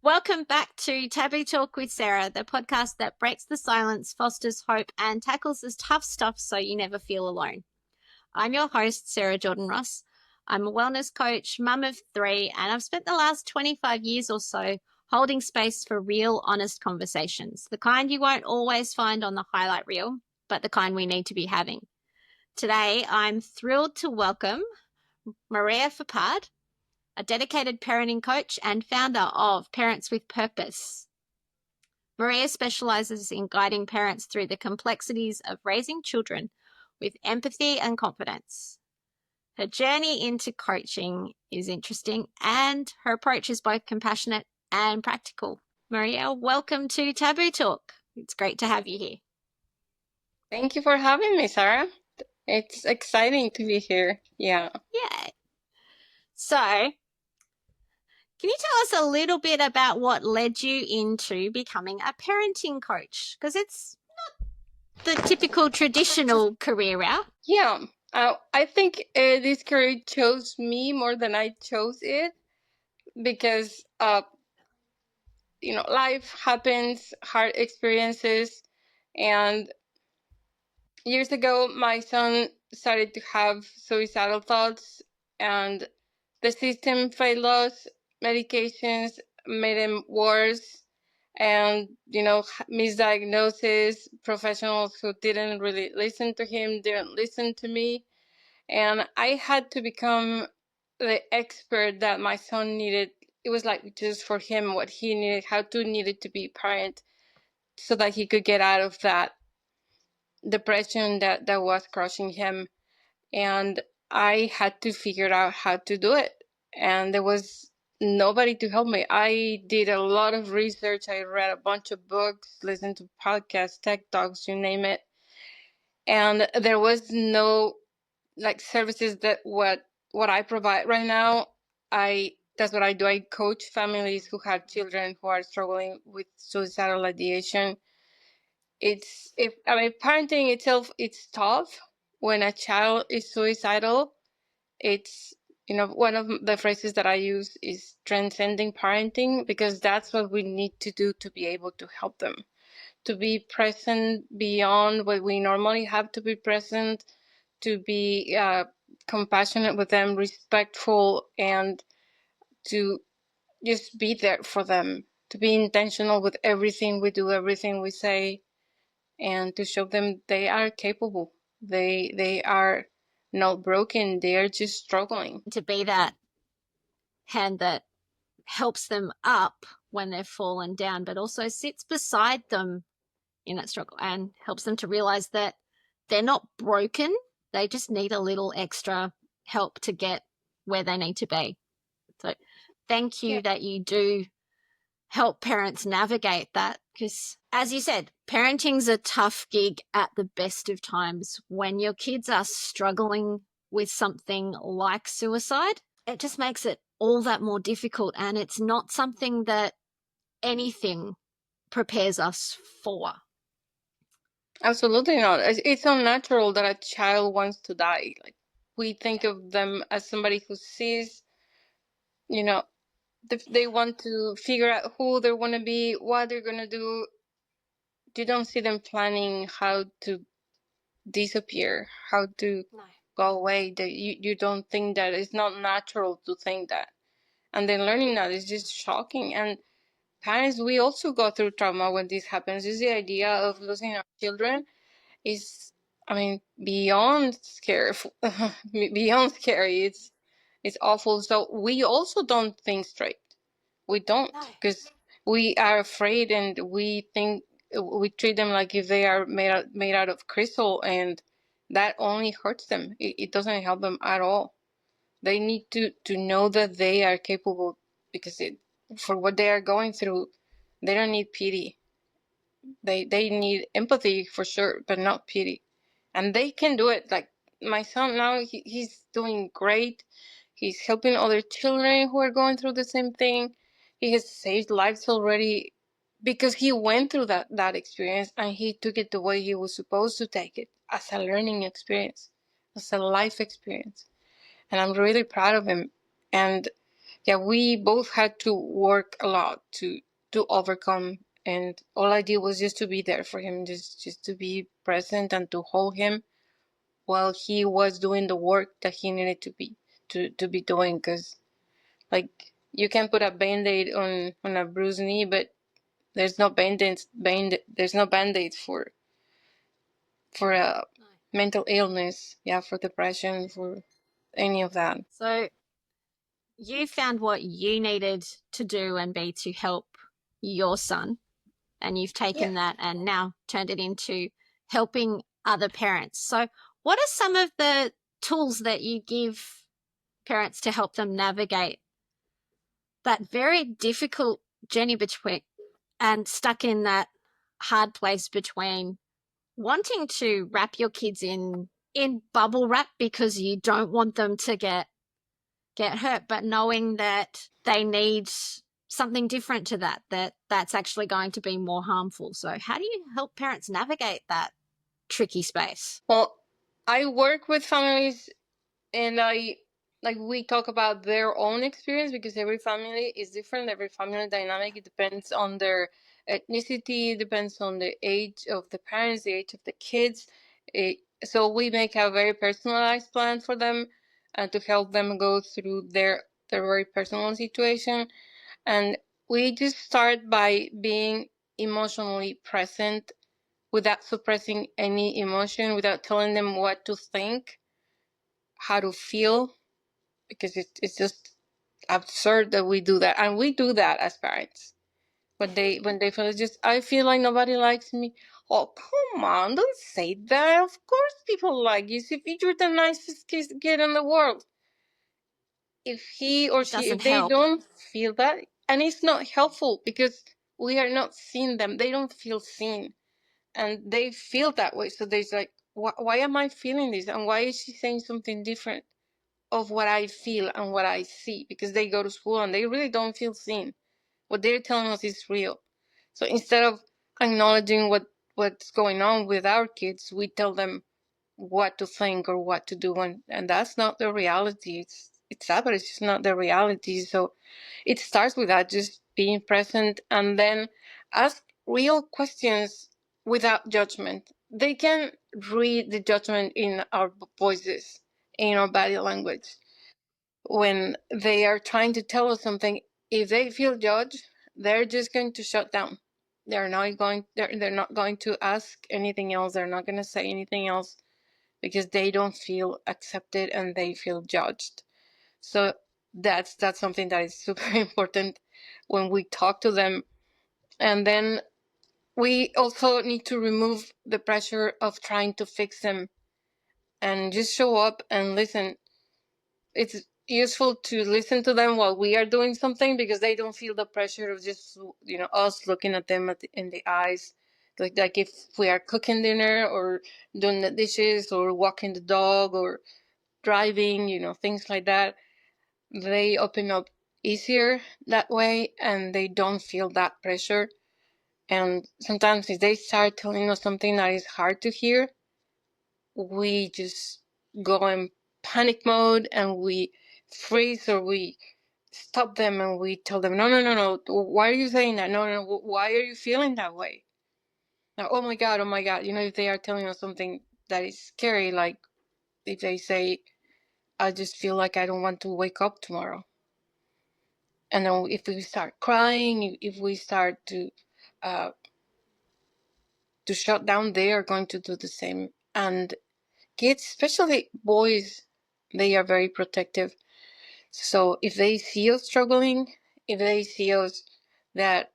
Welcome back to Taboo Talk with Sarah, the podcast that breaks the silence, fosters hope, and tackles the tough stuff so you never feel alone. I'm your host, Sarah Jordan Ross. I'm a wellness coach, mum of 3, and I've spent the last 25 years or so holding space for real, honest conversations, the kind you won't always find on the highlight reel, but the kind we need to be having. Today, I'm thrilled to welcome Maria Phipard, a dedicated parenting coach and founder of Parents with Purpose. Maria specializes in guiding parents through the complexities of raising children with empathy and confidence. Her journey into coaching is interesting, and her approach is both compassionate and practical. Maria, welcome to Taboo Talk. It's great to have you here. Thank you for having me, Sarah. It's exciting to be here. Yeah. So, can you tell us a little bit about what led you into becoming a parenting coach? Because it's not the typical traditional career route. Yeah. I think this career chose me more than I chose it because, life happens, hard experiences. And years ago, my son started to have suicidal thoughts, and the system failed us. Medications made him worse, and misdiagnosis. Professionals who didn't really listen to him didn't listen to me, and I had to become the expert that my son needed. It was like just for him what he needed, how to needed to be parent, so that he could get out of that depression that was crushing him. And I had to figure out how to do it, and there was nobody to help me. I did a lot of research. I read a bunch of books, listened to podcasts, tech talks, you name it, and there was no like services that what I provide right now. I That's what I do. I coach families who have children who are struggling with suicidal ideation. Parenting itself, it's tough when a child is suicidal. It's, one of the phrases that I use is transcending parenting, because that's what we need to do to be able to help them, to be present beyond what we normally have to be present, to be compassionate with them, respectful, and to just be there for them, to be intentional with everything we do, everything we say, and to show them they are capable. They are not broken. They are just struggling. To be that hand that helps them up when they've fallen down, but also sits beside them in that struggle and helps them to realize that they're not broken. They just need a little extra help to get where they need to be. So thank you that you do help parents navigate that, because as you said, parenting's a tough gig at the best of times. When your kids are struggling with something like suicide, it just makes it all that more difficult, and it's not something that anything prepares us for. Absolutely not. It's unnatural that a child wants to die. Like, we think of them as somebody who sees, they want to figure out who they want to be, what they're going to do. You don't see them planning how to disappear, how to go away. You don't think that. It's not natural to think that. And then learning that is just shocking. And parents, we also go through trauma when this happens. Is the idea of losing our children is, beyond scary. Beyond scary. It's awful. So we also don't think straight. We don't, because we are afraid, and we think we treat them like if they are made out of crystal, and that only hurts them. It doesn't help them at all. They need to know that they are capable, because for what they are going through, they don't need pity. They need empathy for sure, but not pity. And they can do it. Like my son now, he's doing great. He's helping other children who are going through the same thing. He has saved lives already, because he went through that experience, and he took it the way he was supposed to take it, as a learning experience, as a life experience. And I'm really proud of him. And yeah, we both had to work a lot to overcome, and all I did was just to be there for him, just to be present and to hold him while he was doing the work that he needed to be doing. Because like, you can put a band-aid on a bruised knee, but there's no there's no band-aids for a mental illness, yeah, for depression, for any of that. So you found what you needed to do and be to help your son, and you've Yeah. taken that and now turned it into helping other parents. So, what are some of the tools that you give parents to help them navigate that very difficult journey between and stuck in that hard place between wanting to wrap your kids in bubble wrap because you don't want them to get hurt, but knowing that they need something different to that's actually going to be more harmful. So how do you help parents navigate that tricky space? Well, I work with families, and we talk about their own experience, because every family is different. Every family dynamic, it depends on their ethnicity, it depends on the age of the parents, the age of the kids. So we make a very personalized plan for them, to help them go through their very personal situation. And we just start by being emotionally present without suppressing any emotion, without telling them what to think, how to feel, because it's just absurd that we do that. And we do that as parents. When they feel, it's just, I feel like nobody likes me. Oh, come on, don't say that. Of course people like you. If you're the nicest kid in the world. If he or It she, doesn't if they help. don't feel that, and it's not helpful, because we are not seeing them. They don't feel seen, and they feel that way. So there's like, why am I feeling this, and why is she saying something different of what I feel and what I see? Because they go to school and they really don't feel seen. What they're telling us is real. So instead of acknowledging what's going on with our kids, we tell them what to think or what to do, and that's not the reality. It's sad, but it's just not the reality. So it starts with that, just being present, and then ask real questions without judgment. They can read the judgment in our voices, in our body language. When they are trying to tell us something, if they feel judged, they're just going to shut down. They're not going to ask anything else. They're not going to say anything else, because they don't feel accepted and they feel judged. So that's something that is super important when we talk to them. And then we also need to remove the pressure of trying to fix them, and just show up and listen. It's useful to listen to them while we are doing something, because they don't feel the pressure of just, us looking at them in the eyes. Like if we are cooking dinner or doing the dishes or walking the dog or driving, things like that, they open up easier that way, and they don't feel that pressure. And sometimes if they start telling us something that is hard to hear, we just go in panic mode, and we freeze, or we stop them, and we tell them, no, no, no, no, why are you saying that? No, no, why are you feeling that way? Now, oh my God, oh my God. If they are telling us something that is scary, like if they say, I just feel like I don't want to wake up tomorrow. And then if we start crying, if we start uh, to shut down, they are going to do the same. And kids, especially boys, they are very protective. So if they see us struggling, if they see us that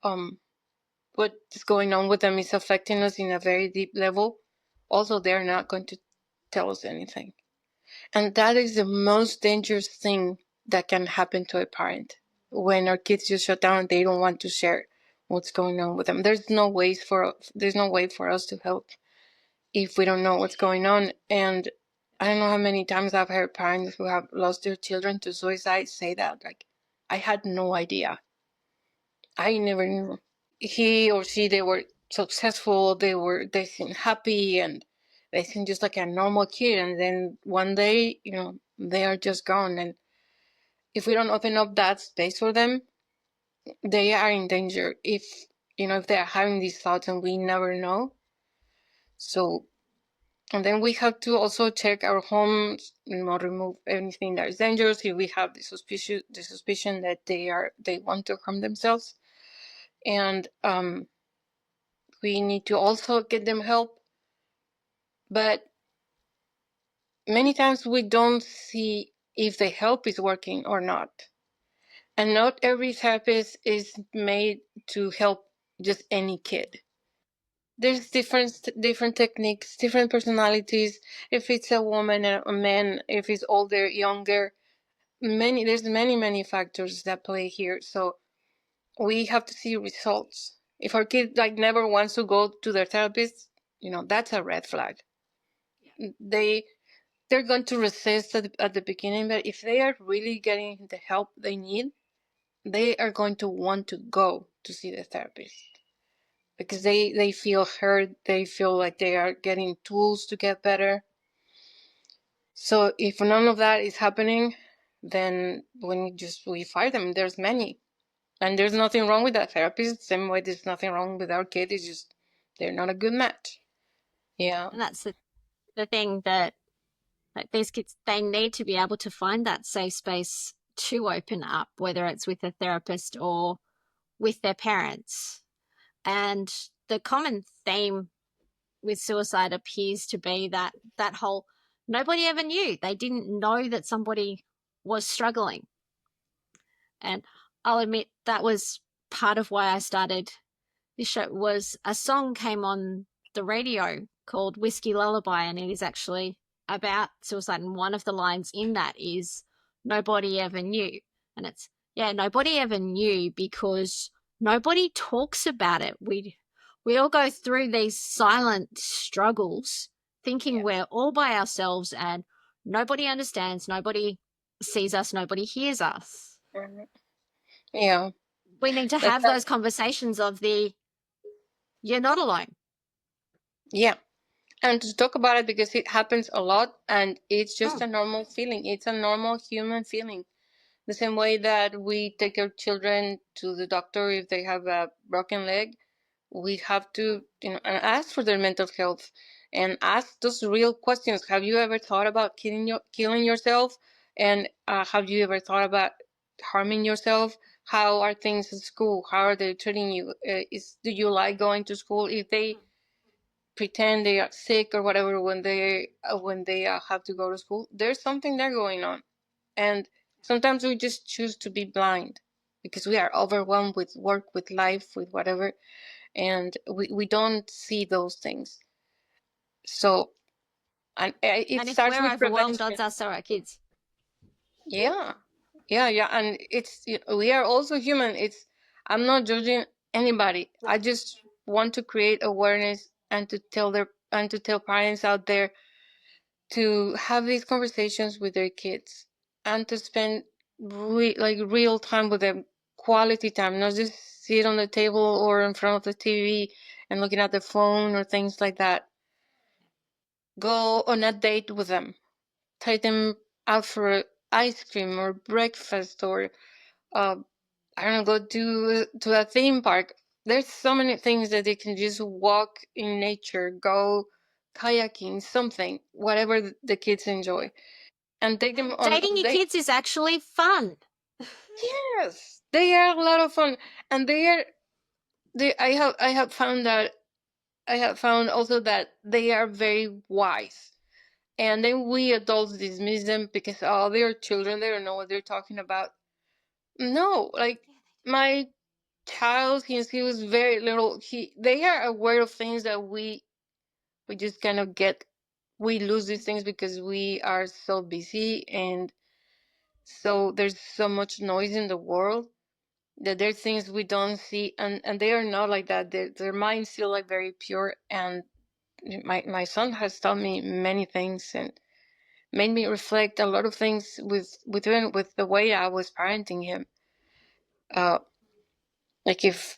what's going on with them is affecting us in a very deep level, also they're not going to tell us anything. And that is the most dangerous thing that can happen to a parent, when our kids just shut down and they don't want to share what's going on with them. There's no way for us to help if we don't know what's going on. And I don't know how many times I've heard parents who have lost their children to suicide say that, like, I had no idea. I never knew. He or she, they were successful, they seemed happy, and they seemed just like a normal kid, and then one day, they are just gone. And if we don't open up that space for them, they are in danger. If if they are having these thoughts and we never know. So, and then we have to also check our homes, remove anything that is dangerous. If we have the suspicion that they want to harm themselves, and we need to also get them help. But many times we don't see if the help is working or not. And not every therapist is made to help just any kid. There's different techniques, different personalities. If it's a woman or a man, if it's older, younger, there's many factors that play here. So we have to see results. If our kid never wants to go to their therapist, that's a red flag. They they're going to resist at the beginning, but if they are really getting the help they need, they are going to want to go to see the therapist because they feel heard, they feel like they are getting tools to get better. So if none of that is happening, then we fire them. There's many, and there's nothing wrong with that therapist. Same way there's nothing wrong with our kid. It's just they're not a good match. Yeah. And that's the thing that, like, these kids, they need to be able to find that safe space to open up, whether it's with a therapist or with their parents. And the common theme with suicide appears to be that whole nobody ever knew. They didn't know that somebody was struggling. And I'll admit that was part of why I started this show. Was a song came on the radio called Whiskey Lullaby, and it is actually about suicide. And one of the lines in that is nobody ever knew. And it's, yeah, nobody ever knew because nobody talks about it. We all go through these silent struggles thinking we're all by ourselves and nobody understands, nobody sees us, nobody hears us. Yeah. We need to have those conversations of you're not alone. Yeah. And to talk about it because it happens a lot and it's just a normal feeling. It's a normal human feeling. The same way that we take our children to the doctor if they have a broken leg, we have to, and ask for their mental health and ask those real questions. Have you ever thought about killing yourself? And have you ever thought about harming yourself? How are things at school? How are they treating you? Do you like going to school? If they pretend they are sick or whatever when they have to go to school, there's something there going on. And sometimes we just choose to be blind because we are overwhelmed with work, with life, with whatever, and we don't see those things. So, and it And if starts we're with overwhelmed, prevention. odds are so are kids. Yeah, yeah, and we are also human. I'm not judging anybody. I just want to create awareness and to tell parents out there to have these conversations with their kids and to spend real time with them, quality time, not just sit on the table or in front of the TV and looking at the phone or things like that. Go on a date with them, take them out for ice cream or breakfast or uh, I don't know, go to a theme park. There's so many things that they can just walk in nature, go kayaking, something, whatever the kids enjoy. And take them on Dating your they kids is actually fun. yes, they are a lot of fun. And they I have found also that they are very wise. And then we adults dismiss them because they're children, they don't know what they're talking about. No, like my child, since he was very little, they are aware of things that we just kind of we lose these things because we are so busy, and so there's so much noise in the world that there's things we don't see, and they are not like that. Their mind's still like very pure. And my son has taught me many things and made me reflect a lot of things with the way I was parenting him. uh like if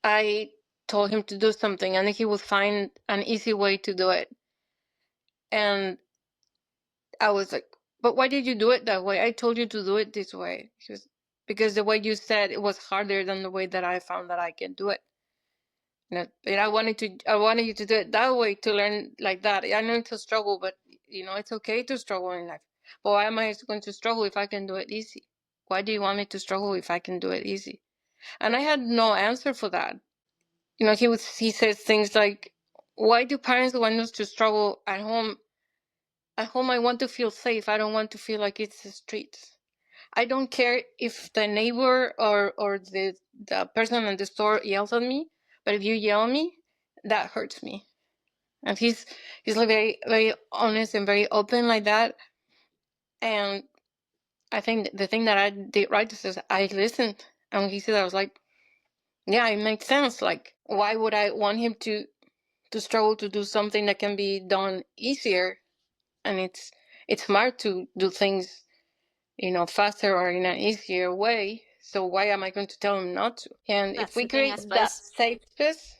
I told him to do something and he would find an easy way to do it, and I was like, But why did you do it that way? I told you to do it this way. Because the way you said it was harder than the way that I found that I can do it. And I wanted you to do it that way to learn like that. I know it's a struggle, but it's okay to struggle in life. But why am I going to struggle if I can do it easy? Why do you want me to struggle if I can do it easy? And I had no answer for that. He says things like, why do parents want us to struggle at home? At home, I want to feel safe. I don't want to feel like it's the streets. I don't care if the neighbor or the person in the store yells at me, but if you yell at me, that hurts me. And he's like very very honest and very open like that. And I think the thing that I did right is I listened, and he said, I was like, yeah, it makes sense. Like, why would I want him to struggle to do something that can be done easier? And it's smart to do things faster or in an easier way. So why am I going to tell him not to? And if That's we the thing, I create that suppose. safe space,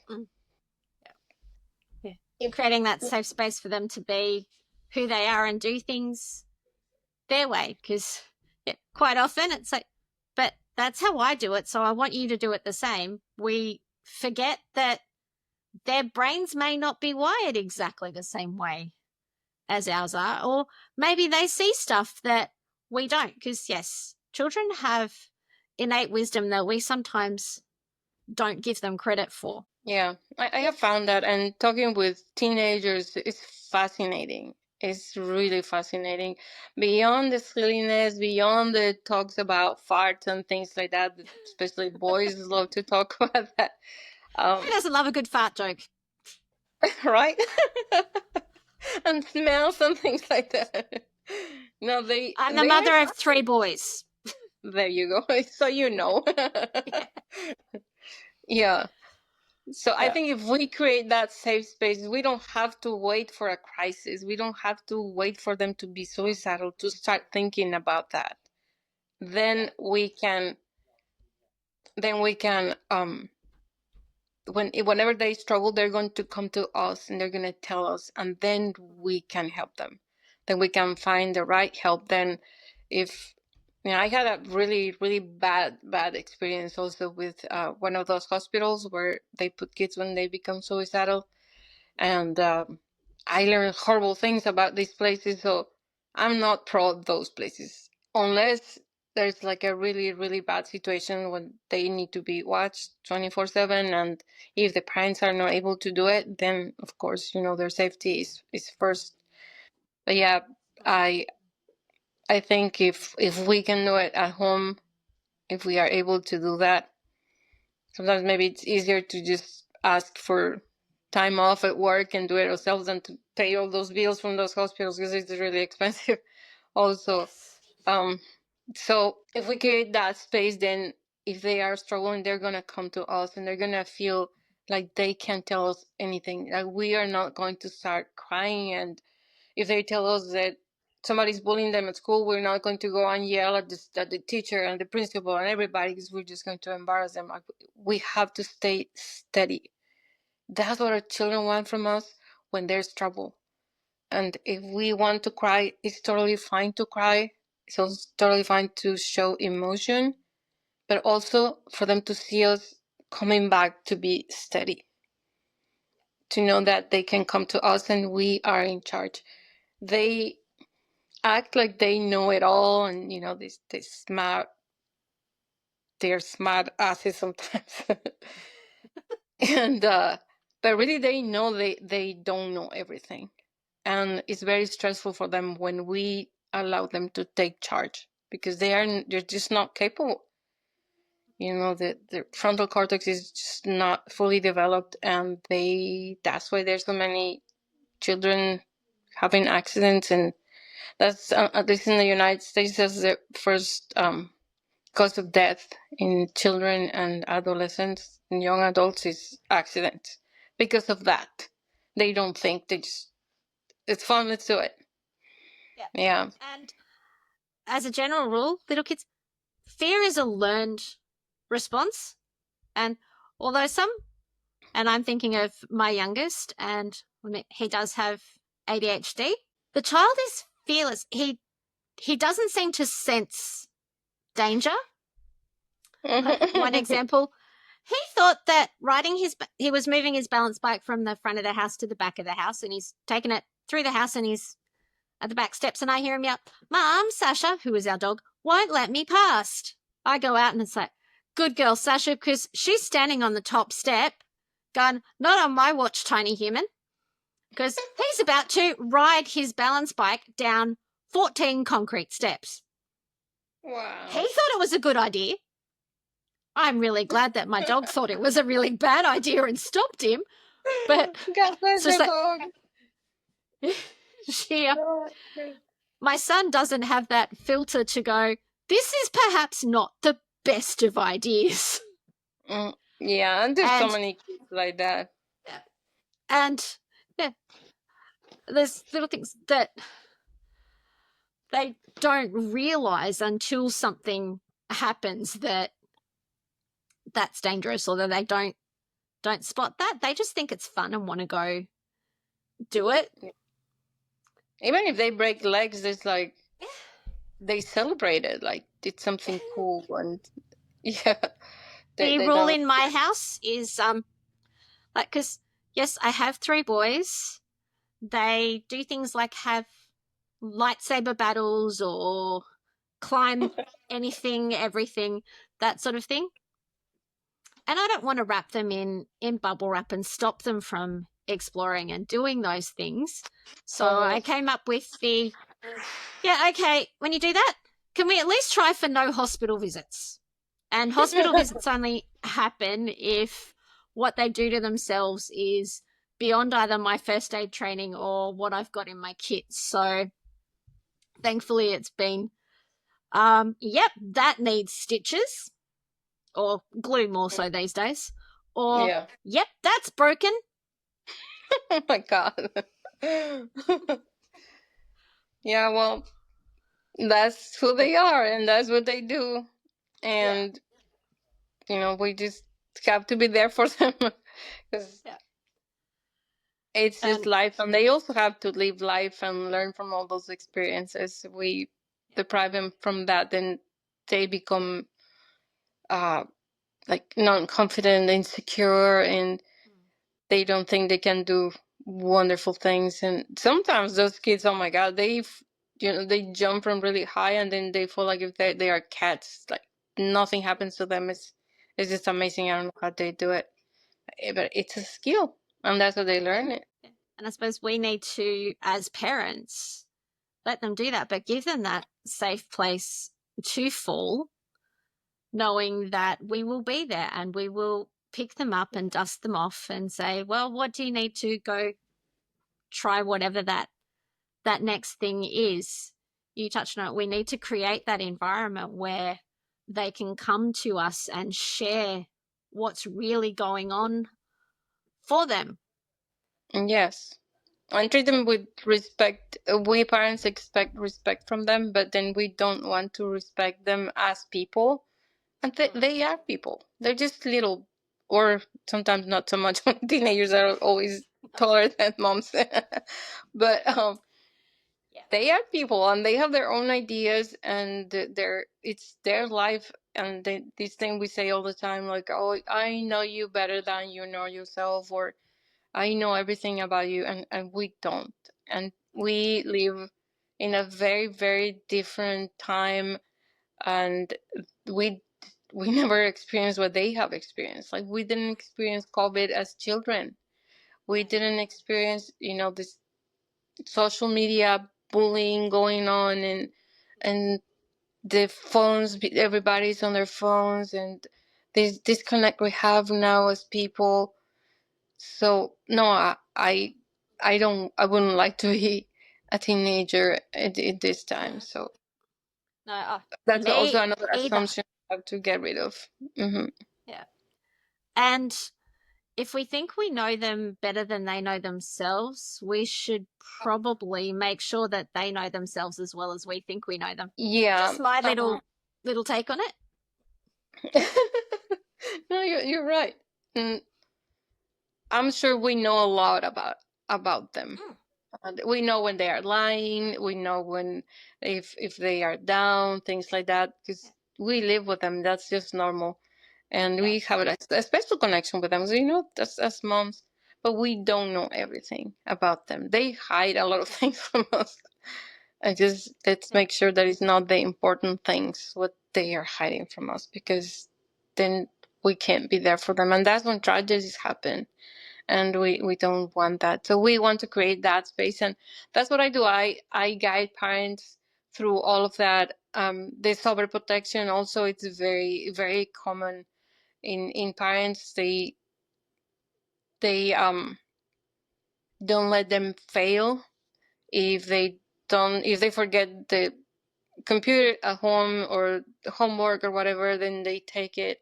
Yeah. You're creating that safe space for them to be who they are and do things their way. Because quite often it's like, but that's how I do it, so I want you to do it the same. We forget that their brains may not be wired exactly the same way as ours are, or maybe they see stuff that we don't. Because, yes, children have innate wisdom that we sometimes don't give them credit for. yeah, I have found that, and talking with teenagers is fascinating. It's really fascinating. Beyond the silliness, beyond the talks about farts and things like that, especially boys love to talk about that. Who Um, doesn't love a good fart joke? right? And smells and things like that. No, I'm the they are mother of 3 fascinating. boys. There you go. So you know. Yeah. Yeah. So I Yeah. think if we create that safe space, we don't have to wait for a crisis. We don't have to wait for them to be suicidal to start thinking about that. Then we can whenever they struggle, they're going to come to us and they're going to tell us, and then we can help them. Then we can find the right help. Then if I had a really really bad experience also with one of those hospitals where they put kids when they become suicidal, and I learned horrible things about these places. So I'm not pro of those places unless there's like a really really bad situation when they need to be watched 24/7, and if the parents are not able to do it, then of course their safety is first. But yeah, I I think if we can do it at home, if we are able to do that, sometimes maybe it's easier to just ask for time off at work and do it ourselves than to pay all those bills from those hospitals because it's really expensive also. Yes. um so if we create that space, then if they are struggling, they're gonna come to us and they're gonna feel like they can't tell us anything, like we are not going to start crying. And if they tell us that somebody's bullying them at school, we're not going to go and yell at the teacher and the principal and everybody, because we're just going to embarrass them. Like, we have to stay steady. That's what our children want from us when there's trouble. And if we want to cry, it's totally fine to cry. It's also totally fine to show emotion, but also for them to see us coming back to be steady, to know that they can come to us and we are in charge. They act like they know it all, and they're smart asses sometimes. And but really they know they don't know everything, and it's very stressful for them when we allow them to take charge, because they're just not capable. The frontal cortex is just not fully developed, and that's why there's so many children having accidents. And that's at least in the United States, that's the first cause of death in children and adolescents and young adults is accidents. Because of that, they don't think, they just, it's fun, let's do it. Yeah. Yeah. And as a general rule, little kids, fear is a learned response. And although and I'm thinking of my youngest, and he does have ADHD, the child is fearless. He he doesn't seem to sense danger. One example, he thought that he was moving his balance bike from the front of the house to the back of the house, and he's taking it through the house, and he's at the back steps, and I hear him yell, "Mom, Sasha," who is our dog, "won't let me past." I go out and it's like, "Good girl, Sasha," because she's standing on the top step going, "Not on my watch, tiny human," because he's about to ride his balance bike down 14 concrete steps. Wow. He thought it was a good idea. I'm really glad that my dog thought it was a really bad idea and stopped him. But God bless your dog. My son doesn't have that filter to go, this is perhaps not the best of ideas. Yeah, and there's so many kids like that. And yeah, there's little things that they don't realize until something happens that's dangerous, or that they don't spot that. They just think it's fun and want to go do it. Even if they break legs, there's like they celebrate it, like it's something cool. And yeah, the rule in my house is like, because yes, I have 3 boys. They do things like have lightsaber battles or climb anything, everything, that sort of thing. And I don't want to wrap them in bubble wrap and stop them from exploring and doing those things. So I came up with okay, when you do that, can we at least try for no hospital visits? And hospital visits only happen if what they do to themselves is beyond either my first aid training or what I've got in my kit. So thankfully it's been, that needs stitches, or glue more so these days. Or, yep, that's broken. Oh my God. Yeah, well, that's who they are and that's what they do. And, we just have to be there for them. Because it's just life. And they also have to live life and learn from all those experiences. We deprive them from that, then they become like non-confident, insecure, and they don't think they can do wonderful things. And sometimes those kids, oh my God, they jump from really high and then they feel like if they are cats, like nothing happens to them. It's just amazing. I don't know how they do it, but it's a skill, and that's how they learn it. And I suppose we need to, as parents, let them do that, but give them that safe place to fall, knowing that we will be there and we will pick them up and dust them off and say, well, what do you need to go try, whatever that next thing is. You touched on it. We need to create that environment where they can come to us and share what's really going on for them. Yes. And treat them with respect. We parents expect respect from them, but then we don't want to respect them as people. And they are people. They're just little, or sometimes not so much. Teenagers are always taller than moms. But they are people, and they have their own ideas, and it's their life. And this thing we say all the time, like, "Oh, I know you better than you know yourself," or "I know everything about you," and we don't. And we live in a very, very different time, and we never experienced what they have experienced. Like, we didn't experience COVID as children. We didn't experience, this social media bullying going on, and the phones, everybody's on their phones, and this disconnect we have now as people. So no, I wouldn't like to be a teenager at this time. So No, that's also another either. assumption I have to get rid of. Mm-hmm. Yeah. And if we think we know them better than they know themselves, we should probably make sure that they know themselves as well as we think we know them. Yeah. Just my little take on it. No, you're right. I'm sure we know a lot about them. We know when they are lying. We know when if they are down, things like that, because we live with them. That's just normal, and we have a special connection with them. So as moms, but we don't know everything about them. They hide a lot of things from us. I just let's make sure that it's not the important things what they are hiding from us, because then we can't be there for them, and that's when tragedies happen, and we don't want that. So we want to create that space, and that's what I do. I guide parents through all of that. This overprotection also, it's very very common in parents. They don't let them fail. If they forget the computer at home or homework or whatever, then they take it.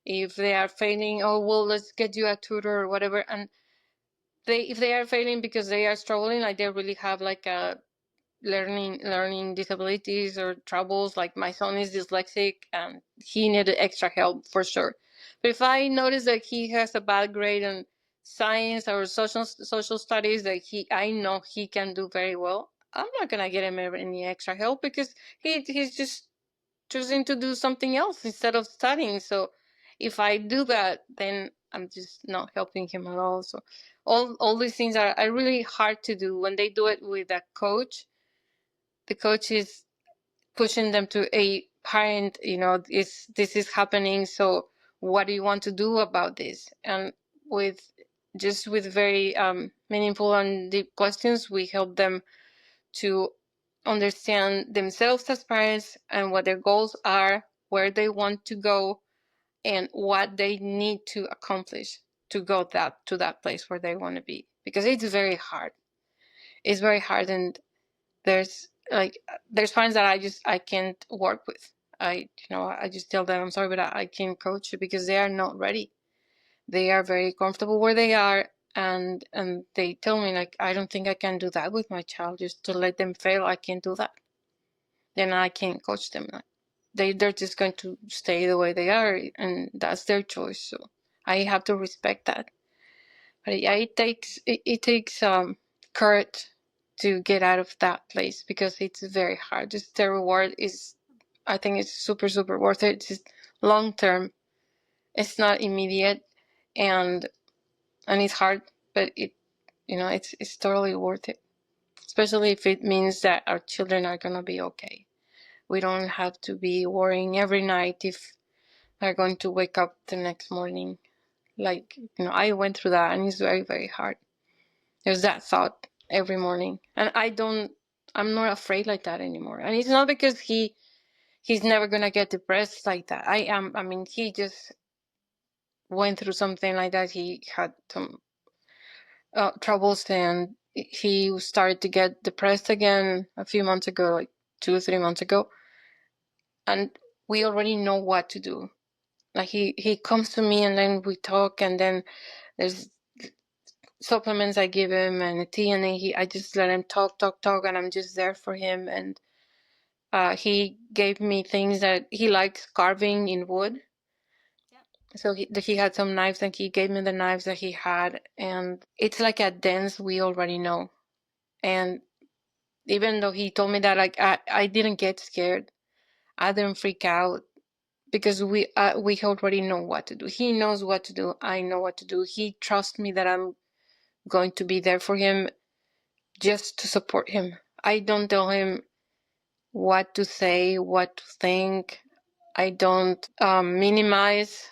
If they are failing, oh well, let's get you a tutor or whatever. And if they are failing because they are struggling, like they really have like a learning disabilities or troubles, like my son is dyslexic and he needed extra help for sure. But if I notice that he has a bad grade in science or social studies that I know he can do very well, I'm not gonna get him any extra help, because he's just choosing to do something else instead of studying. So if I do that, then I'm just not helping him at all. So all these things are really hard to do. When they do it with a coach, the coach is pushing them to a parent, this is happening, so what do you want to do about this? And with very meaningful and deep questions, we help them to understand themselves as parents and what their goals are, where they want to go, and what they need to accomplish to go to that place where they want to be. Because it's very hard. It's very hard, and there's parents that I can't work with. I just tell them, I'm sorry, but I can't coach you, because they are not ready. They are very comfortable where they are, and they tell me, like, I don't think I can do that with my child, just to let them fail. I can't do that. Then I can't coach them. They're just going to stay the way they are, and that's their choice. So I have to respect that. But yeah, it takes courage to get out of that place, because it's very hard. Just the reward is, I think it's super super worth it. It's just long term. It's not immediate, and it's hard, but it's totally worth it. Especially if it means that our children are gonna be okay. We don't have to be worrying every night if they're going to wake up the next morning. Like, I went through that, and it's very very hard. There's that thought every morning, and I'm not afraid like that anymore. And it's not because he's never gonna get depressed like that. I mean, he just went through something like that. He had some troubles, and he started to get depressed again a few months ago, like 2 or 3 months ago. And we already know what to do. Like, he comes to me, and then we talk, and then there's supplements I give him and a tea, and then I just let him talk, and I'm just there for him. And he gave me things that he likes carving in wood. So he had some knives, and he gave me the knives that he had, and it's like a dance we already know. And even though he told me that, like, I didn't get scared, I didn't freak out, because we already know what to do. He knows what to do. I know what to do. He trusts me that I'm going to be there for him, just to support him. I don't tell him what to say, what to think. I don't minimize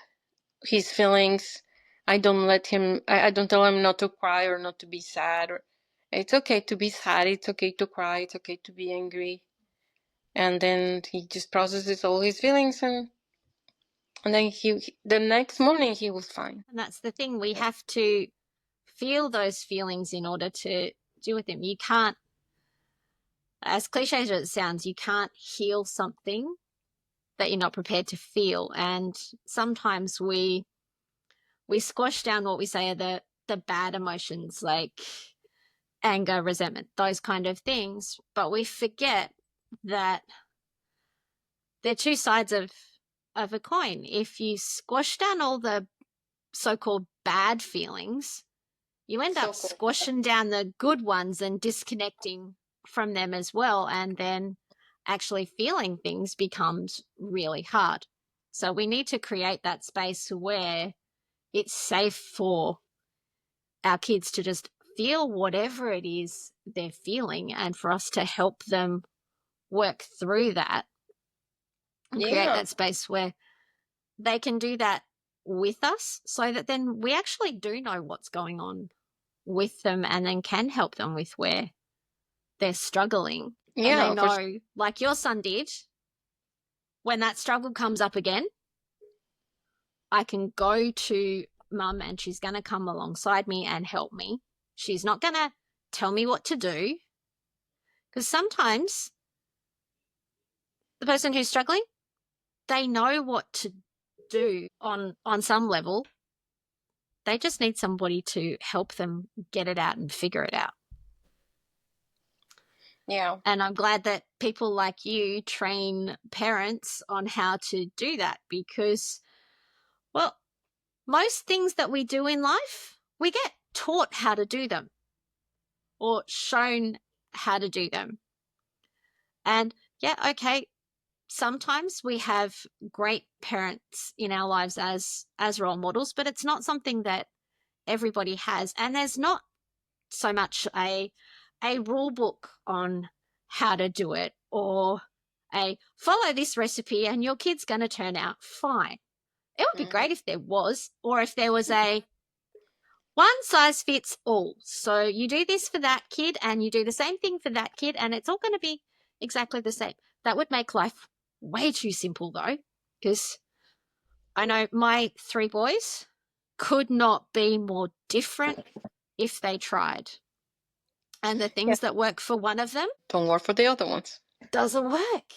his feelings. I don't let him. I don't tell him not to cry or not to be sad. It's okay to be sad. It's okay to cry. It's okay to be angry. And then he just processes all his feelings, and then the next morning he was fine. And that's the thing. We have to feel those feelings in order to deal with them. You can't, as cliche as it sounds, you can't heal something that you're not prepared to feel. And sometimes we squash down what we say are the bad emotions, like anger, resentment, those kind of things. But we forget that they're two sides of a coin. If you squash down all the so-called bad feelings, you end So up cool. squashing down the good ones and disconnecting from them as well. And then actually feeling things becomes really hard. So we need to create that space where it's safe for our kids to just feel whatever it is they're feeling and for us to help them work through that and create Yeah. that space where they can do that with us so that then we actually do know what's going on with them and then can help them with where they're struggling. And they Yeah. know, like your son did, when that struggle comes up again, I can go to mum and she's going to come alongside me and help me. She's not going to tell me what to do. Because sometimes the person who's struggling, they know what to do on some level. They just need somebody to help them get it out and figure it out. Yeah. And I'm glad that people like you train parents on how to do that because, well, most things that we do in life, we get taught how to do them or shown how to do them. And yeah, okay, sometimes we have great parents in our lives as role models, but it's not something that everybody has. And there's not so much a rule book on how to do it or a follow this recipe and your kid's going to turn out fine. It would be great if there was, or if there was a one size fits all. So you do this for that kid and you do the same thing for that kid and it's all going to be exactly the same. That would make life way too simple though, because I know my 3 boys could not be more different if they tried. And the Yeah. things that work for one of them Don't work for the other ones. doesn't work.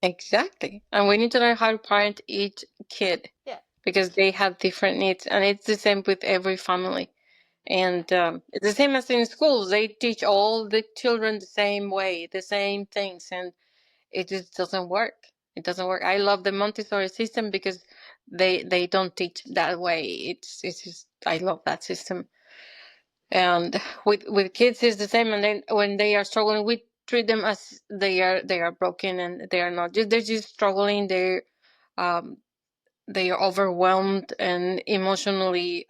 Exactly. And we need to learn how to parent each kid. Yeah. Because they have different needs. And it's the same with every family. And it's the same as in schools. They teach all the children the same way, the same things. And it just doesn't work. It doesn't work. I love the Montessori system because they don't teach that way. It's just, I love that system. And with kids it's the same. And then when they are struggling, we treat them as they are broken, and they are not. They're just struggling. Um they are overwhelmed and emotionally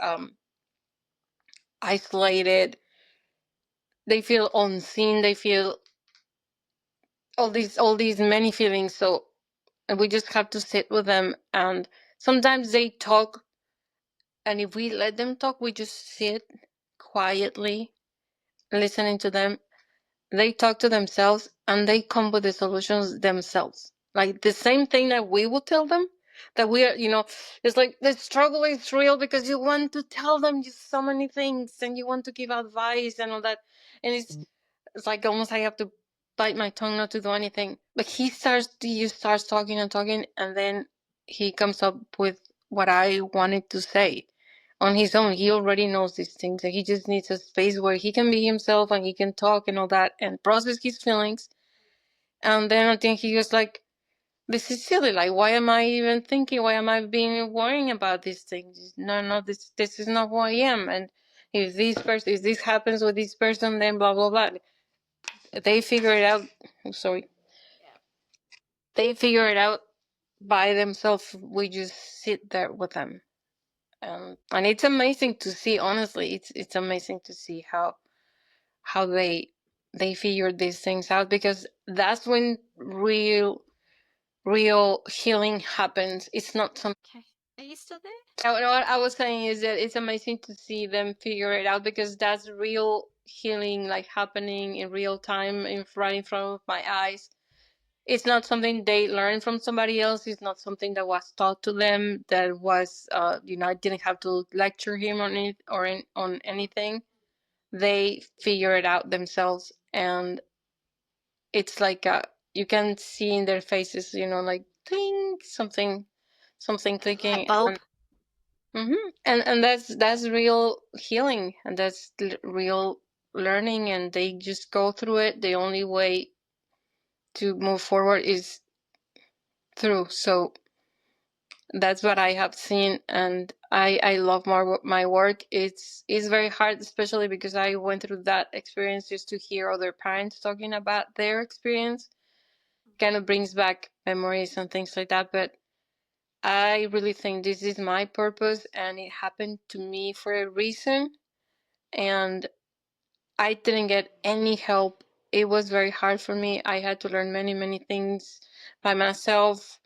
isolated. They feel unseen. They feel all these many feelings. So we just have to sit with them. And sometimes they talk, and if we let them talk, we just sit quietly listening to them. They talk to themselves and they come with the solutions themselves. Like the same thing that we will tell them, that we are, it's like the struggle is real because you want to tell them just so many things and you want to give advice and all that. And it's like almost I have to bite my tongue not to do anything. But he starts talking and talking, and then he comes up with what I wanted to say on his own. He already knows these things, and he just needs a space where he can be himself and he can talk and all that and process his feelings. And then I think he was like, "This is silly. Like, why am I even thinking? Why am I being worrying about these things? No, this is not who I am. And if this happens with this person, then blah blah blah." They figure it out. Sorry, they figure it out by themselves. We just sit there with them, and it's amazing to see. Honestly, it's amazing to see how they figure these things out, because that's when real healing happens. It's not something. Okay. Are you still there? What I was saying is that it's amazing to see them figure it out, because that's real healing, like happening in real time, right in front of my eyes. It's not something they learned from somebody else. It's not something that was taught to them. That was, I didn't have to lecture him on it on anything. They figure it out themselves, and it's like you can see in their faces, like ting, something Light clicking, bulb. and that's real healing, and that's real learning, and they just go through it. The only way to move forward is through. So That's what I have seen, and I love my work. It's very hard, especially because I went through that experience. Just to hear other parents talking about their experience kind of brings back memories and things like that. But I really think this is my purpose, and it happened to me for a reason. And I didn't get any help. It was very hard for me. I had to learn many, many things by myself,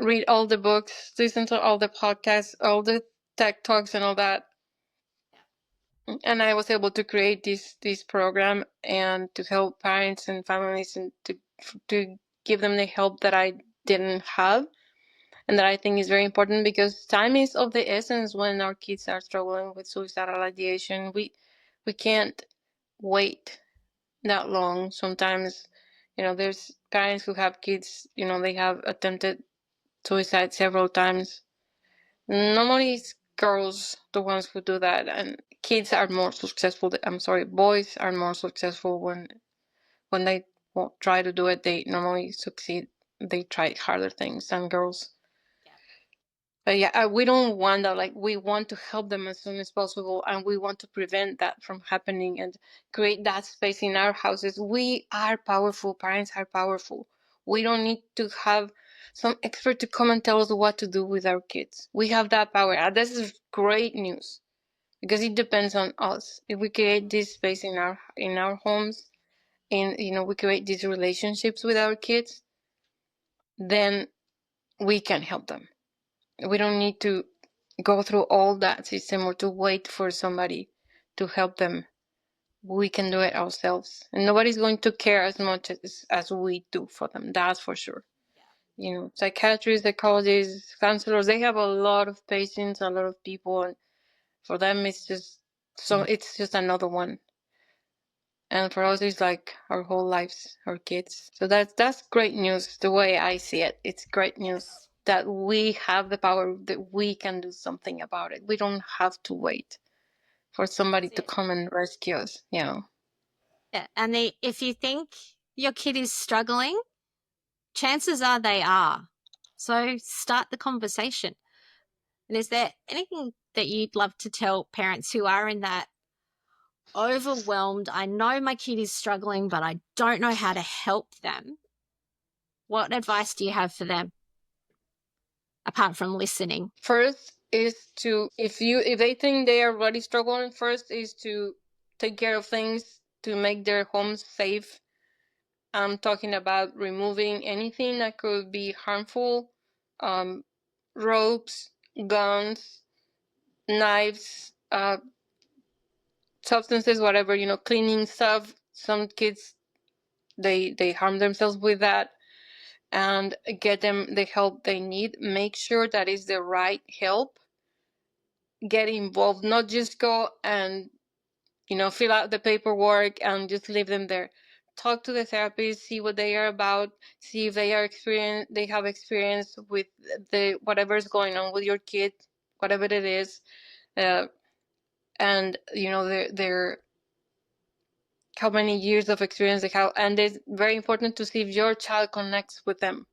read all the books, listen to all the podcasts, all the tech talks and all that. And I was able to create this program and to help parents and families and to give them the help that I didn't have and that I think is very important, because time is of the essence when our kids are struggling with suicidal ideation. We can't wait that long. Sometimes, there's parents who have kids, they have attempted suicide several times. Normally, it's girls the ones who do that, and kids are more successful. I'm sorry, boys are more successful when they try to do it. They normally succeed. They try harder things than girls. But yeah, we don't want that. Like, we want to help them as soon as possible, and we want to prevent that from happening and create that space in our houses. We are powerful. Parents are powerful. We don't need to have some expert to come and tell us what to do with our kids. We have that power. And this is great news, because it depends on us. If we create this space in our homes, and we create these relationships with our kids, then we can help them. We don't need to go through all that system or to wait for somebody to help them. We can do it ourselves, and nobody's going to care as much as we do for them. That's for sure. Psychiatrists, psychologists, counselors, they have a lot of patients, a lot of people, and for them it's just another one. And for us, it's like our whole lives, our kids. So that's great news. The way I see it, it's great news that we have the power, that we can do something about it. We don't have to wait for somebody to come and rescue us. Yeah, and if you think your kid is struggling, chances are they are. So start the conversation. And is there anything that you'd love to tell parents who are in that overwhelmed, I know my kid is struggling, but I don't know how to help them? What advice do you have for them apart from listening? First is to, if they think they are already struggling, first is to take care of things to make their homes safe. I'm talking about removing anything that could be harmful, um, ropes, guns, knives, substances, whatever, cleaning stuff. Some kids, they harm themselves with that, and get them the help they need. Make sure that is the right help. Get involved, not just go and fill out the paperwork and just leave them there. Talk to the therapist, see what they are about, see if they have experience with the whatever is going on with your kid, whatever it is, and their how many years of experience they have. And it's very important to see if your child connects with them,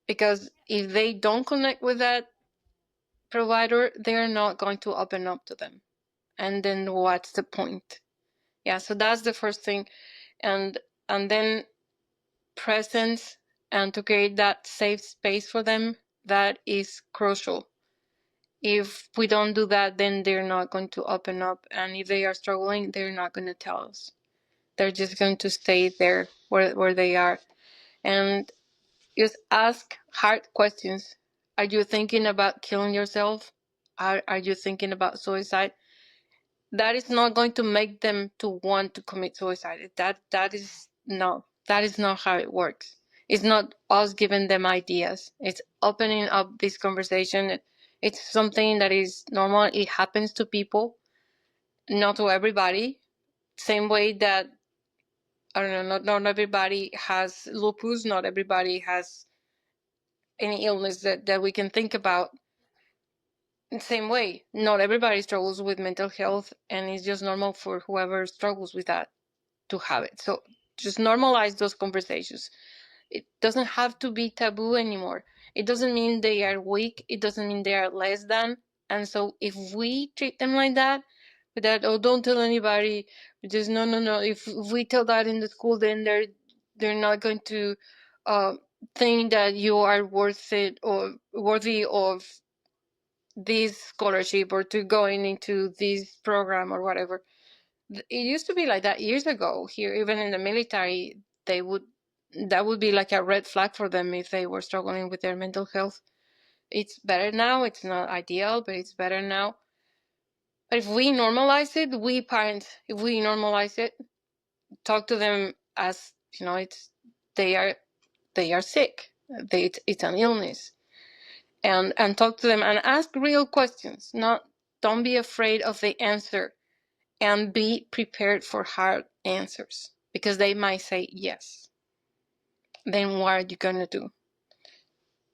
because if they don't connect with that provider, they're not going to open up to them, and then what's the point? Yeah, so that's the first thing. And then presence, and to create that safe space for them, that is crucial. If we don't do that, then they're not going to open up, and if they are struggling, they're not going to tell us. They're just going to stay there where they are. And just ask hard questions. Are you thinking about killing yourself? Are you thinking about suicide? That is not going to make them to want to commit suicide. That is not how it works. It's not us giving them ideas. It's opening up this conversation. It's something that is normal. It happens to people, not to everybody. Same way that, I don't know, not everybody has lupus, not everybody has any illness that we can think about. Same way, not everybody struggles with mental health, and it's just normal for whoever struggles with that to have it. So just normalize those conversations. It doesn't have to be taboo anymore. It doesn't mean they are weak. It doesn't mean they are less than. And so if we treat them like that, with that, oh, don't tell anybody, just no, no, no. If we tell that in the school, then they're not going to think that you are worth it or worthy of this scholarship or to going into this program or whatever. It used to be like that years ago here, even in the military. They would That would be like a red flag for them if they were struggling with their mental health. It's better now. It's not ideal, but it's better now. But if we normalize it, we parents, if we normalize it, talk to them as, it's they are they are sick. It's an illness, and talk to them and ask real questions. Not Don't be afraid of the answer, and be prepared for hard answers because they might say yes. Then what are you gonna do?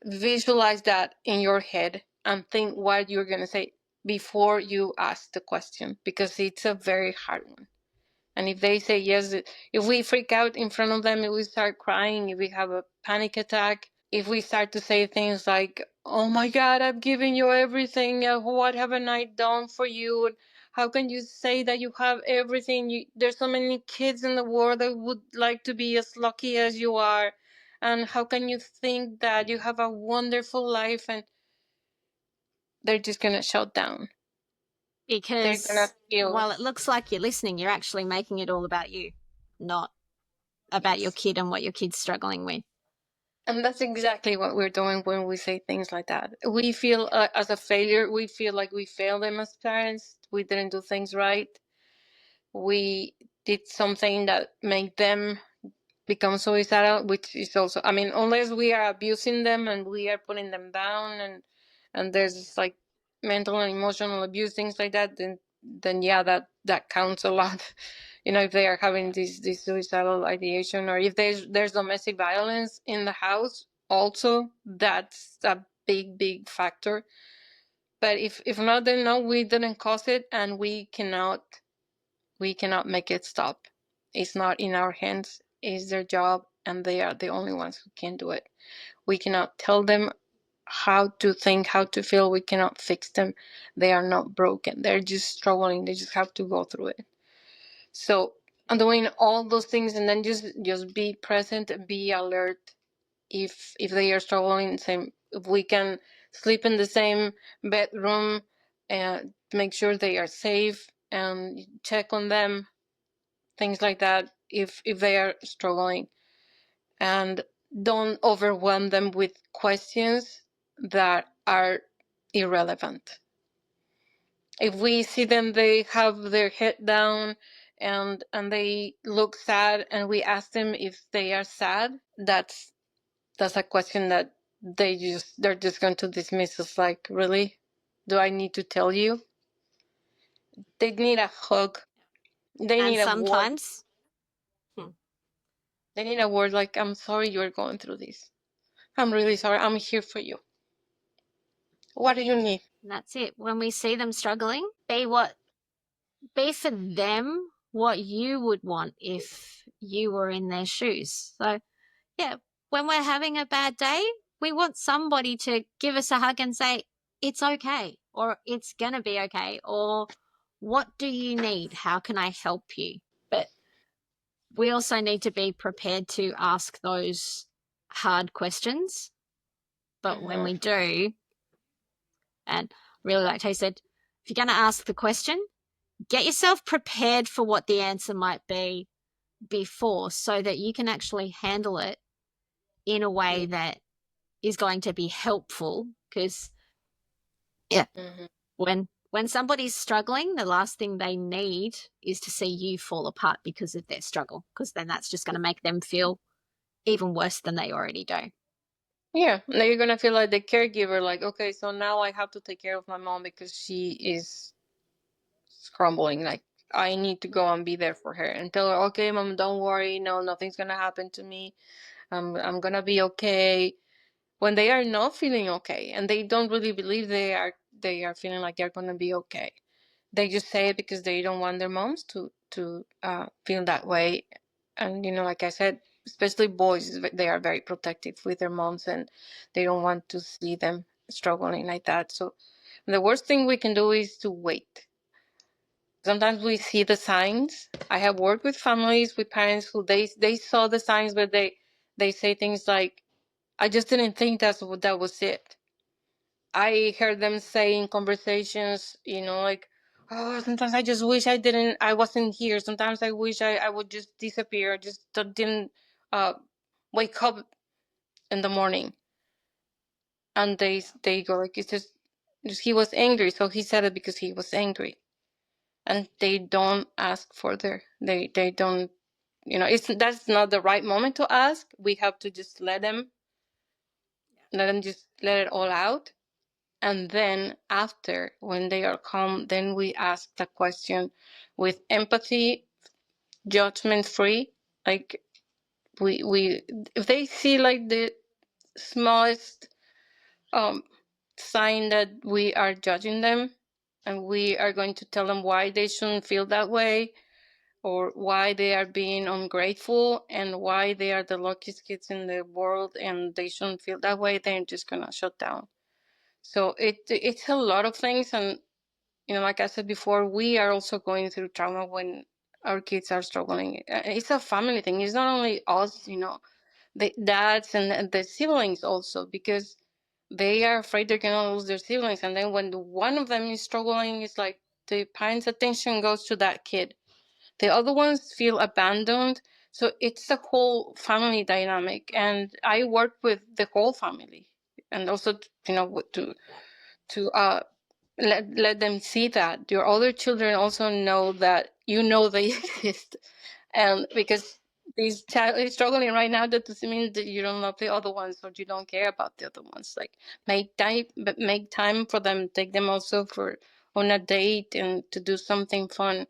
Visualize that in your head and think what you're gonna say before you ask the question, because it's a very hard one. And if they say yes, if we freak out in front of them, if we start crying, if we have a panic attack, if we start to say things like, oh my God, I've given you everything, what haven't I done for you? How can you say that you have everything? There's so many kids in the world that would like to be as lucky as you are. And how can you think that you have a wonderful life? And they're just going to shut down. They're going to Because feel. while it looks like you're listening, you're actually making it all about you, not about your kid and what your kid's struggling with. And that's exactly what we're doing when we say things like that. We feel as a failure. We feel like we failed them as parents. We didn't do things right. We did something that made them become suicidal, which is also, I mean, unless we are abusing them and we are putting them down, and there's like mental and emotional abuse, things like that, then yeah, that counts a lot. If they are having this suicidal ideation, or if there's domestic violence in the house, also that's a big factor. But if not, then no, we didn't cause it, and we cannot make it stop. It's not in our hands. It's their job, and they are the only ones who can do it. We cannot tell them how to think, how to feel. We cannot fix them. They are not broken. They're just struggling. They just have to go through it. So I'm doing all those things, and then just be present and be alert. If they are struggling, same. If we can sleep in the same bedroom and make sure they are safe and check on them, things like that, if they are struggling, and don't overwhelm them with questions that are irrelevant. If we see them, they have their head down and they look sad, and we ask them if they are sad, that's a question that they're just going to dismiss us, like, really? Do I need to tell you? They need a hug. They And need a word. sometimes They need a word like, I'm sorry you're going through this. I'm really sorry. I'm here for you. What do you need? that's it. When we see them struggling, be for them what you would want if you were in their shoes. So yeah, when we're having a bad day, we want somebody to give us a hug and say, it's okay, or it's going to be okay, or what do you need? How can I help you? But we also need to be prepared to ask those hard questions. But when we do, and really like Tay said, if you're going to ask the question, get yourself prepared for what the answer might be before, so that you can actually handle it in a way that is going to be helpful. Because yeah, when somebody's struggling, the last thing they need is to see you fall apart because of their struggle, because then that's just going to make them feel even worse than they already do. Yeah, now you're gonna feel like the caregiver, like, okay, so now I have to take care of my mom because she is crumbling. Like, I need to go and be there for her and tell her, okay, mom, don't worry, no, nothing's gonna happen to me. I'm gonna be okay. When they are not feeling okay, and they don't really believe they are feeling like they're gonna be okay. They just say it because they don't want their moms to feel that way. And like I said, especially boys, they are very protective with their moms, and they don't want to see them struggling like that. So the worst thing we can do is to wait. Sometimes we see the signs. I have worked with families, with parents who they saw the signs, but they say things like, "I just didn't think that was it." I heard them say in conversations, like, "Oh, sometimes I just wish I wasn't here. Sometimes I wish I would just disappear. I just didn't uh, wake up in the morning." And they go like, "It's just he was angry, so he said it because he was angry." And they don't ask further. They don't, that's not the right moment to ask. We have to just let them just let it all out. And then after, when they are calm, then we ask the question with empathy, judgment free. Like, we if they see like the smallest um sign that we are judging them, and we are going to tell them why they shouldn't feel that way, or why they are being ungrateful, and why they are the luckiest kids in the world and they shouldn't feel that way, they're just gonna shut down. So it's a lot of things. And like I said before, we are also going through trauma when our kids are struggling. It's a family thing. It's not only us, the dads and the siblings also, because they are afraid they're gonna lose their siblings. And then when one of them is struggling, it's like the parents' attention goes to that kid. The other ones feel abandoned. So it's a whole family dynamic. And I work with the whole family, and also, to let them see that your other children also know that they exist. And because this child is struggling right now, that doesn't mean that you don't love the other ones or you don't care about the other ones. Like, make time for them. Take them also for on a date, and to do something fun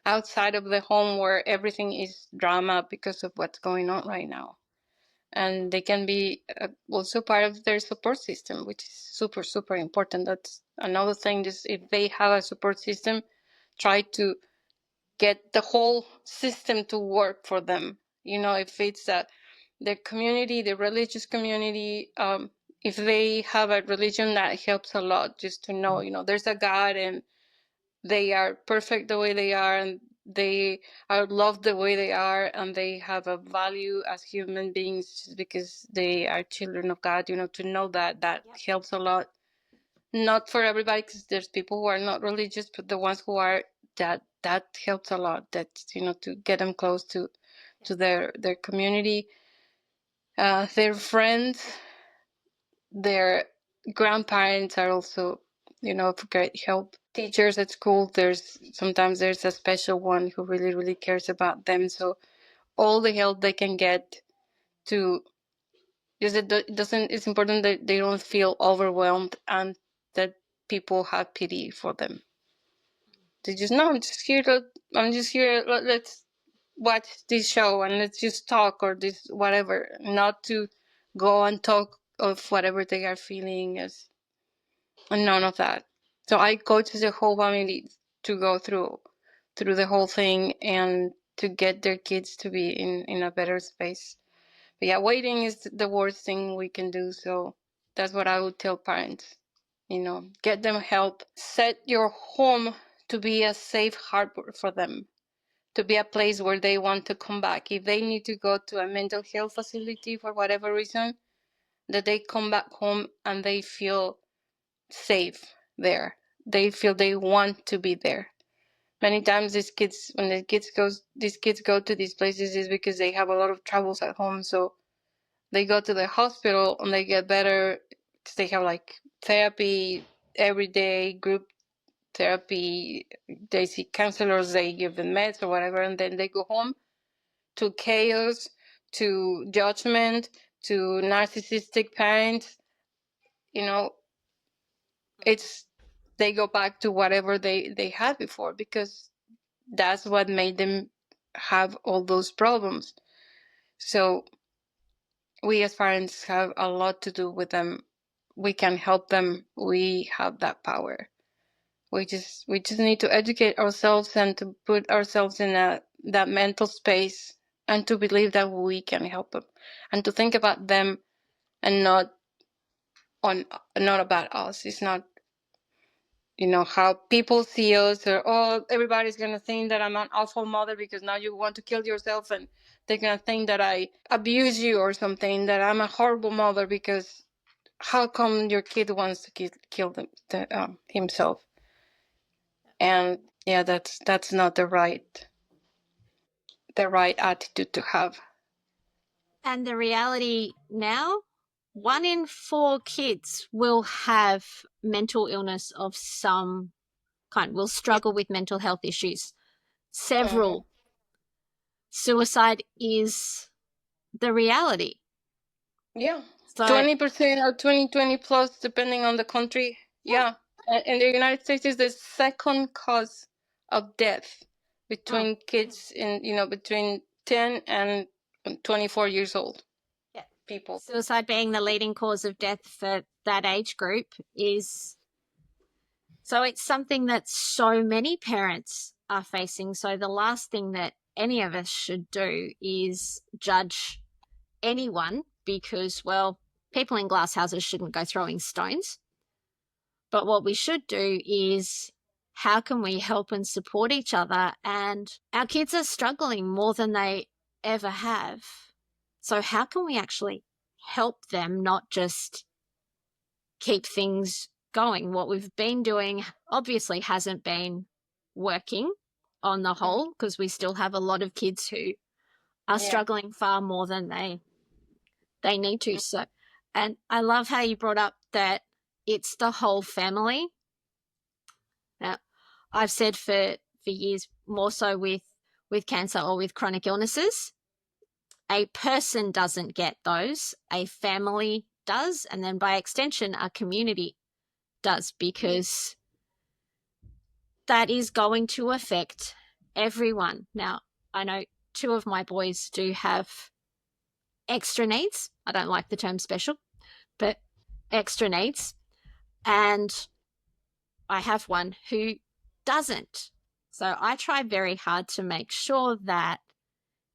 outside of the home where everything is drama because of what's going on right now. And they can be also part of their support system, which is super, super important. That's another thing. Is if they have a support system, try to get the whole system to work for them. If it's their community, the religious community, if they have a religion, that helps a lot, just to know, there's a God, and they are perfect the way they are, and they are loved the way they are, and they have a value as human beings just because they are children of God. To know that helps a lot. Not for everybody, because there's people who are not religious, but the ones who are, that helps a lot. That, to get them close to their community, their friends, their grandparents are also, of great help. Teachers at school, sometimes there's a special one who really, really cares about them. So all the help they can get to, because it's important that they don't feel overwhelmed, and that people have pity for them. They just, no, I'm just here, let's watch this show and let's just talk, or this whatever, not to go and talk of whatever they are feeling, and none of that. So I coach the whole family to go through the whole thing, and to get their kids to be in a better space. But yeah, waiting is the worst thing we can do. So that's what I would tell parents. Get them help. Set your home to be a safe harbor for them, to be a place where they want to come back. If they need to go to a mental health facility for whatever reason, that they come back home and they feel safe there. They feel they want to be there. Many times when these kids go to these places, is because they have a lot of troubles at home. So they go to the hospital and they get better, because they have like therapy every day, group therapy. They see counselors, they give them meds or whatever, and then they go home to chaos, to judgment, to narcissistic parents. It's they go back to whatever they had before, because that's what made them have all those problems. So we as parents have a lot to do with them. We can help them. We have that power. We just need to educate ourselves, and to put ourselves in that mental space, and to believe that we can help them, and to think about them and not about us. It's not, how people see us, or, oh, everybody's gonna think that I'm an awful mother because now you want to kill yourself, and they're gonna think that I abuse you or something, that I'm a horrible mother because how come your kid wants to kill himself? And yeah, that's not the right attitude to have. And the reality now, 1 in 4 kids will have mental illness of some kind, will struggle with mental health issues. Mhm. Several. Suicide is the reality. Yeah, So, 20% or 20 plus, depending on the country. yeah. Yeah, and the United States is the second cause of death Mm. between kids between 10 and 24 years old. Yeah. People. Suicide being the leading cause of death for that age group is, so it's something that so many parents are facing. So the last thing that any of us should do is judge anyone because, well, people in glass houses shouldn't go throwing stones. But what we should do is, how can we help and support each other? And our kids are struggling more than they ever have. So how can we actually help them, not just keep things going? What we've been doing obviously hasn't been working on the Mhm. whole, because we still have a lot of kids who are Yeah. struggling far more than they need to. So, and I love how you brought up that it's the whole family. Now, I've said for years, more so with cancer or with chronic illnesses, a person doesn't get those, a family does, and then by extension, a community does, because that is going to affect everyone. Now, I know 2 of my boys do have extra needs. I don't like the term special, but extra needs. And I have one who doesn't. So I try very hard to make sure that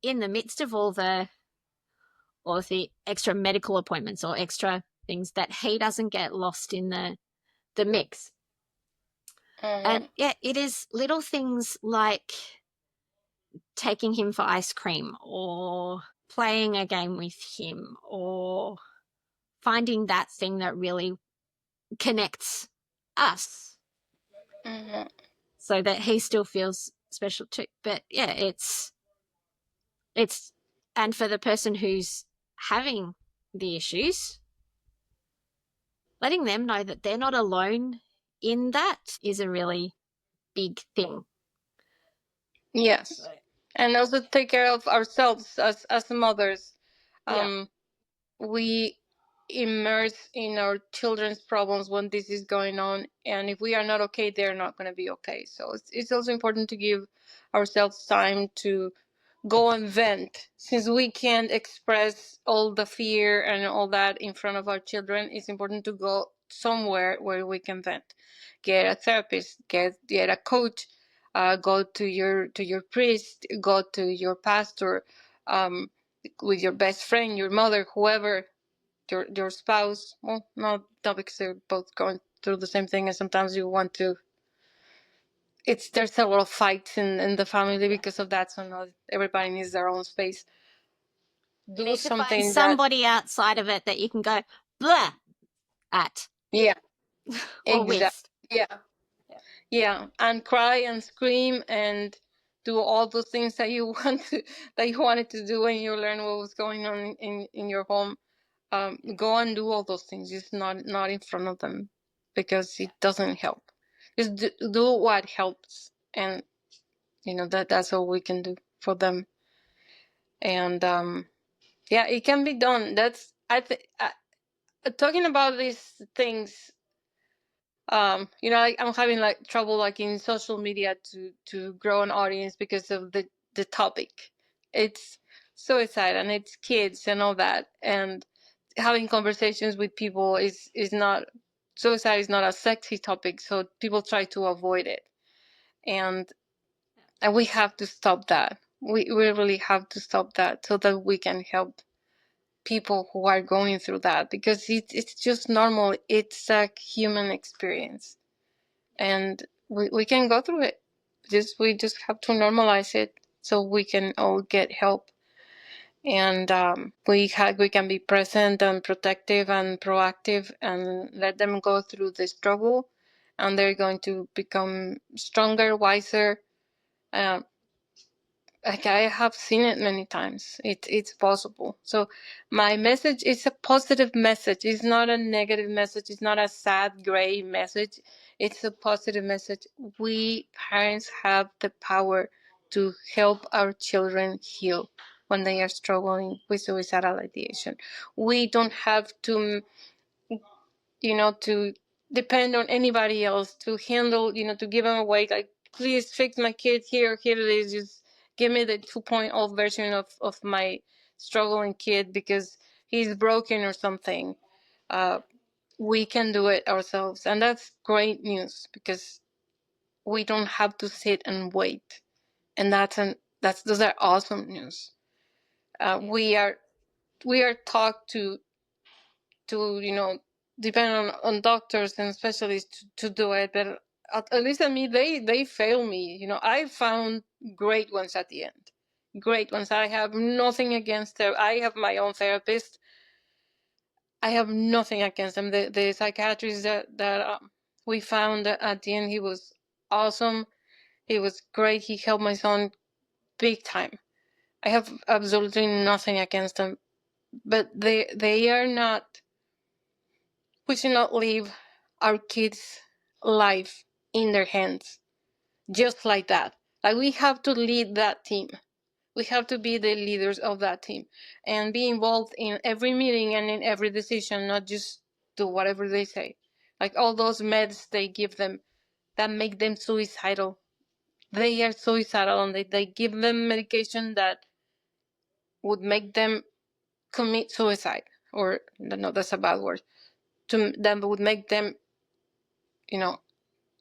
in the midst of all the extra medical appointments or extra things, that he doesn't get lost in the mix. And Mhm. yeah, it is little things like taking him for ice cream or playing a game with him or finding that thing that really connects us Mhm. so that he still feels special too. But yeah, it's and for the person who's having the issues, letting them know that they're not alone in that is a really big thing. Yes, and also take care of ourselves as mothers. Yeah. Um, we immerse in our children's problems when this is going on, and if we are not okay, they're not going to be okay. So it's also important to give ourselves time to go and vent. Since we can't express all the fear and all that in front of our children, it's important to go somewhere where we can vent. Get a therapist, get a coach, go to your priest, go to your pastor, with your best friend, your mother, whoever, your spouse. Well, not because they're both going through the same thing, and sometimes you want to. There's a lot of fights in the family Yeah. because of that. So not everybody needs their own space. You Do need to find something that, somebody outside of it that you can go blah at yeah, or exactly, with. yeah, Yeah. yeah, and cry and scream and do all those things that you that you wanted to do when you learned what was going on in your home. Go and do all those things, just not in front of them, because it doesn't help. Just do what helps, and that's all we can do for them. And yeah, it can be done. That's I think talking about these things. Like, I'm having like trouble like in social media to grow an audience because of the topic. It's suicide and it's kids and all that, and having conversations with people is not. Suicide is not a sexy topic, so people try to avoid it, and we have to stop that. We really have to stop that so that we can help people who are going through that, because it's just normal. It's a human experience, and we can go through it. We just have to normalize it so we can all get help. And we can be present and protective and proactive and let them go through the struggle, and they're going to become stronger, wiser. Um, like, I have seen it many times. It's possible. So my message is a positive message. It's not a negative message. It's not a sad, gray message. It's a positive message. We parents have the power to help our children heal when they are struggling with suicidal ideation. We don't have to, to depend on anybody else to handle, to give them away. Like, please fix my kid here. Here it is. Just give me the 2.0 version of my struggling kid because he's broken or something. We can do it ourselves. And that's great news because we don't have to sit and wait. And those are awesome news. We are taught to depend on doctors and specialists to do it, but at least at me, they fail me. I found great ones at the end. Great ones. I have nothing against them. I have my own therapist. I have nothing against them. The psychiatrist that we found at the end, he was awesome. He was great. He helped my son big time. I have absolutely nothing against them, but they are not. We should not leave our kids' life in their hands just like that. Like, we have to lead that team. We have to be the leaders of that team and be involved in every meeting and in every decision, not just do whatever they say. Like, all those meds they give them that make them suicidal. They are suicidal, and they give them medication that would make them commit suicide. Or, no, that's a bad word. That would make them,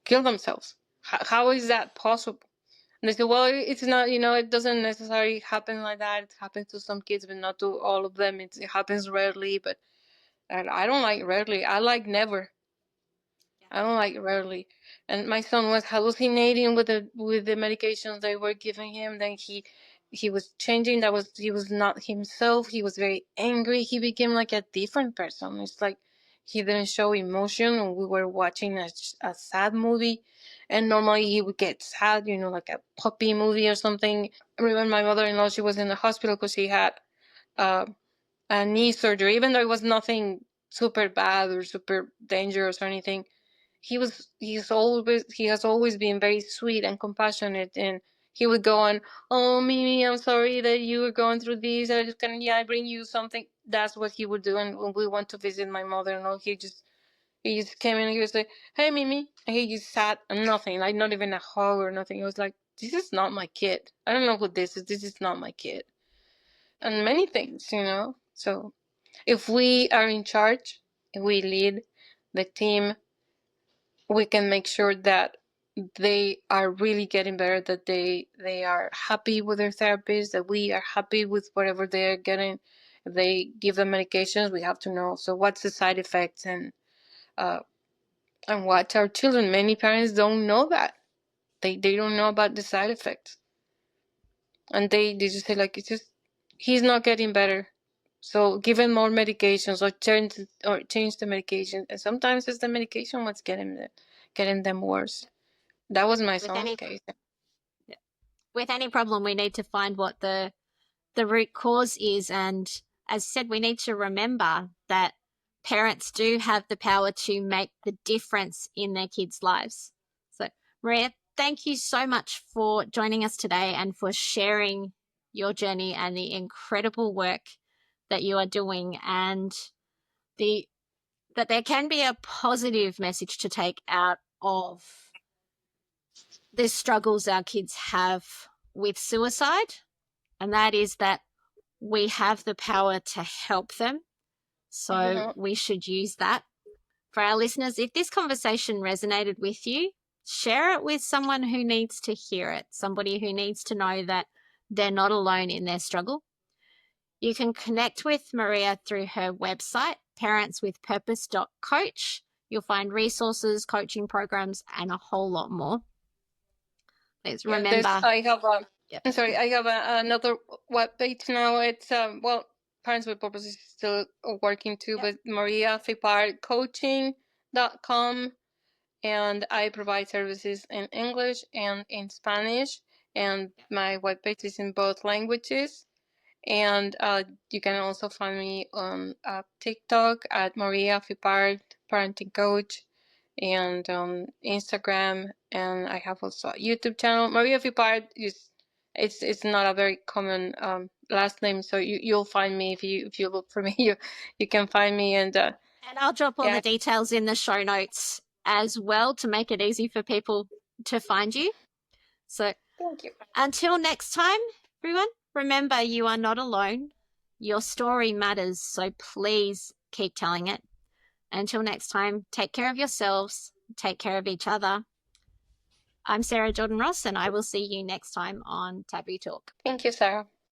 kill themselves. How is that possible? And they say, well, it's not, it doesn't necessarily happen like that. It happens to some kids, but not to all of them. It happens rarely, but I don't like rarely. I like never. I don't like rarely. And my son was hallucinating with the medications they were giving him. Then he was changing. He was not himself. He was very angry. He became like a different person. It's like he didn't show emotion. And we were watching a sad movie, and normally he would get sad, like a puppy movie or something. I remember my mother-in-law, she was in the hospital because she had uh, a knee surgery, even though it was nothing super bad or super dangerous or anything. He has always been very sweet and compassionate, and he would go on, oh, Mimi, I'm sorry that you were going through this. I bring you something. That's what he would do. And when we went to visit my mother-in-law, he just came in and he was like, hey, Mimi. And he just sat and nothing, like not even a hug or nothing. It was like, this is not my kid. I don't know who this is. This is not my kid. And many things. So if we are in charge, if we lead the team, we can make sure that they are really getting better, that they are happy with their therapist, that we are happy with whatever they're getting. If they give them medications, we have to know, so what's the side effects, and watch our children. Many parents don't know that. They don't know about the side effects, and they just say, like, it's just, he's not getting better, so give him more medications, or change the medication. And sometimes it's the medication what's getting them worse. That was my With son's any case. with any problem, we need to find what the root cause is. And as said, we need to remember that parents do have the power to make the difference in their kids' lives. So, Maria, thank you so much for joining us today and for sharing your journey and the incredible work that you are doing, and that there can be a positive message to take out of the struggles our kids have with suicide, and that is that we have the power to help them. So we should use that. For our listeners, if this conversation resonated with you, share it with someone who needs to hear it, somebody who needs to know that they're not alone in their struggle. You can connect with Maria through her website, parentswithpurpose.coach. You'll find resources, coaching programs, and a whole lot more. Let's remember. I have Yep. I'm sorry, I have another web page now. It's well, Parents with Purpose is still working too, but Maria Phipard coaching.com, and I provide services in English and in Spanish, and my webpage is in both languages. And you can also find me on TikTok at Maria Phipard Parenting Coach, and on Instagram, and I have also a YouTube channel. Maria Phipard is it's not a very common last name, so you'll find me if you look for me. You can find me, and I'll drop all the details in the show notes as well to make it easy for people to find you. So thank you. Until next time, everyone, remember you are not alone. Your story matters, so please keep telling it. Until next time, take care of yourselves, take care of each other. I'm Sarah Jordan Ross, and I will see you next time on Taboo Talk. Thank you, Sarah.